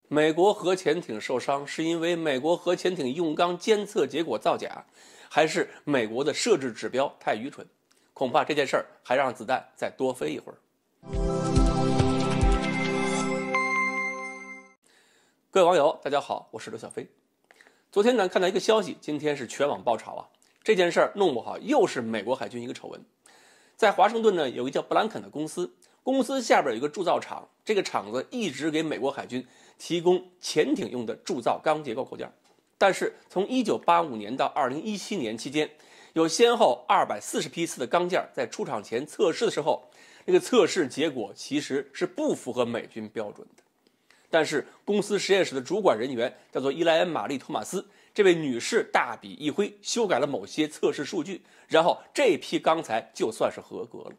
美国核潜艇受伤是因为美国核潜艇用缸监测结果造假，还是美国的设置指标太愚蠢？恐怕这件事儿还让子弹再多飞一会儿。各位网友，大家好，我是刘小飞。昨天呢，看到一个消息，今天是全网爆炒啊！这件事儿弄不好又是美国海军一个丑闻。在华盛顿呢，有一个叫布兰肯的公司，公司下边有一个铸造厂，这个厂子一直给美国海军提供潜艇用的铸造钢结构构件。但是从1985年到2017年期间，有先后240批次的钢件在出厂前测试的时候，那个测试结果其实是不符合美军标准的。但是公司实验室的主管人员叫做伊莱恩·玛丽·托马斯，这位女士大笔一挥，修改了某些测试数据，然后这批钢材就算是合格了。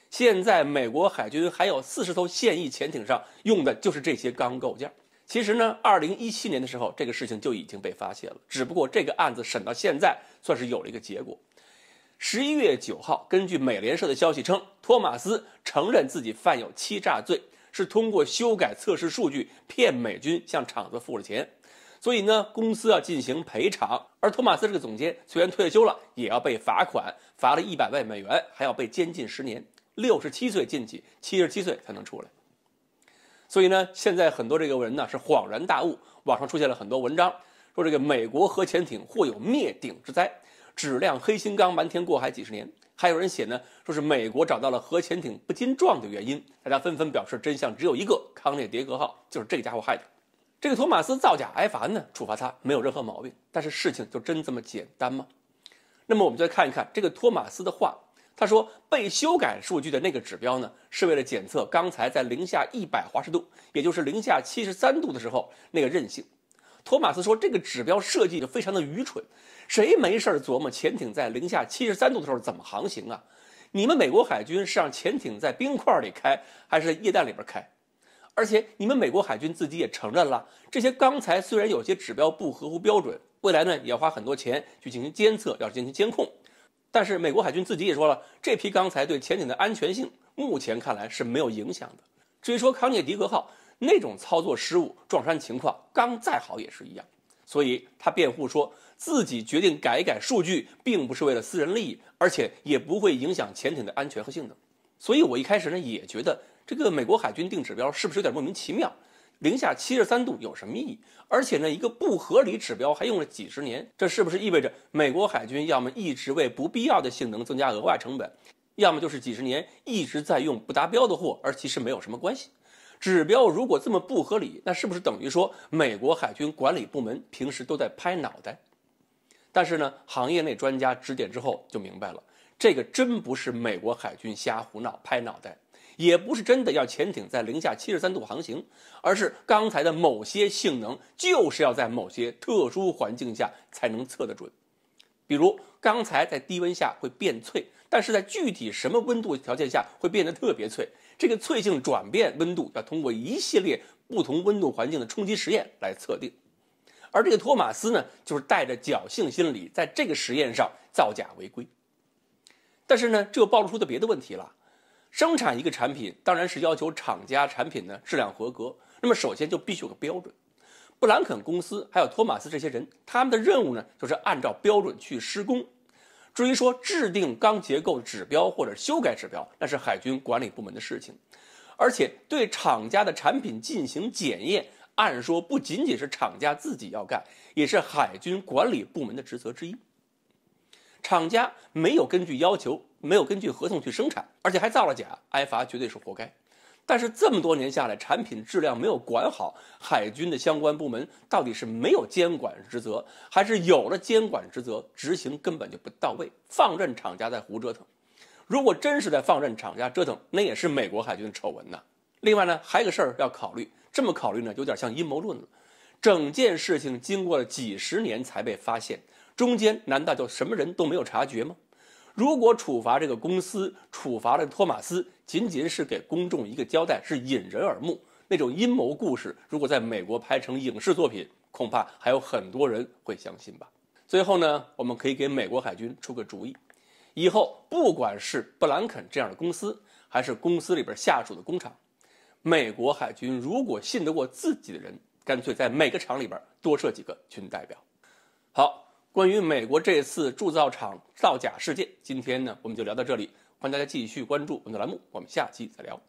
现在美国海军还有40艘现役潜艇上用的就是这些钢构件。其实呢，2017年的时候，这个事情就已经被发现了，只不过这个案子审到现在，算是有了一个结果。11月9号，根据美联社的消息称，托马斯承认自己犯有欺诈罪，是通过修改测试数据骗美军向厂子付了钱。所以呢，公司要进行赔偿，而托马斯这个总监虽然退休了，也要被罚款，罚了100万美元，还要被监禁10年，67岁进去，77岁才能出来。所以呢，现在很多这个人呢是恍然大悟，网上出现了很多文章，说这个美国核潜艇或有灭顶之灾，质量黑心钢瞒天过海几十年。还有人写呢，说是美国找到了核潜艇不经撞的原因，大家纷纷表示真相只有一个，康涅狄格号就是这个家伙害的。这个托马斯造假挨罚呢，处罚他没有任何毛病，但是事情就真这么简单吗？那么我们再看一看这个托马斯的话，他说被修改数据的那个指标呢，是为了检测钢材在零下100华氏度，也就是零下73度的时候那个韧性。托马斯说这个指标设计就非常的愚蠢，谁没事琢磨潜艇在零下73度的时候怎么航行啊？你们美国海军是让潜艇在冰块里开，还是在液氮里边开？而且你们美国海军自己也承认了，这些钢材虽然有些指标不合乎标准，未来呢也要花很多钱去进行监测，要进行监控。但是美国海军自己也说了，这批钢材对潜艇的安全性目前看来是没有影响的。至于说康涅狄格号那种操作失误撞山情况，钢再好也是一样。所以他辩护说自己决定改一改数据，并不是为了私人利益，而且也不会影响潜艇的安全和性能。所以我一开始呢也觉得这个美国海军定指标是不是有点莫名其妙？零下73度有什么意义？而且呢，一个不合理指标还用了几十年，这是不是意味着美国海军要么一直为不必要的性能增加额外成本，要么就是几十年一直在用不达标的货，而其实没有什么关系？指标如果这么不合理，那是不是等于说美国海军管理部门平时都在拍脑袋？但是呢，行业内专家指点之后就明白了，这个真不是美国海军瞎胡闹拍脑袋，也不是真的要潜艇在零下73度航行，而是钢材的某些性能就是要在某些特殊环境下才能测得准。比如钢材在低温下会变脆，但是在具体什么温度条件下会变得特别脆，这个脆性转变温度要通过一系列不同温度环境的冲击实验来测定。而这个托马斯呢，就是带着侥幸心理在这个实验上造假违规。但是呢，这又暴露出的别的问题了。生产一个产品当然是要求厂家产品呢质量合格，那么首先就必须有个标准。布兰肯公司还有托马斯这些人，他们的任务呢就是按照标准去施工。至于说制定钢结构指标或者修改指标，那是海军管理部门的事情。而且对厂家的产品进行检验，按说不仅仅是厂家自己要干，也是海军管理部门的职责之一。厂家没有根据要求，没有根据合同去生产，而且还造了假，挨罚绝对是活该。但是这么多年下来，产品质量没有管好，海军的相关部门到底是没有监管职责，还是有了监管职责，执行根本就不到位，放任厂家在胡折腾？如果真是在放任厂家折腾，那也是美国海军的丑闻呐。另外呢，还有个事儿要考虑，这么考虑呢，有点像阴谋论了。整件事情经过了几十年才被发现，中间难道就什么人都没有察觉吗？如果处罚这个公司，处罚了托马斯，仅仅是给公众一个交代，是引人耳目，那种阴谋故事如果在美国拍成影视作品，恐怕还有很多人会相信吧。最后呢，我们可以给美国海军出个主意，以后不管是布兰肯这样的公司，还是公司里边下属的工厂，美国海军如果信得过自己的人，干脆在每个厂里边多设几个军代表。好，关于美国这次铸造厂造假事件，今天呢我们就聊到这里，欢迎大家继续关注我们的栏目，我们下期再聊。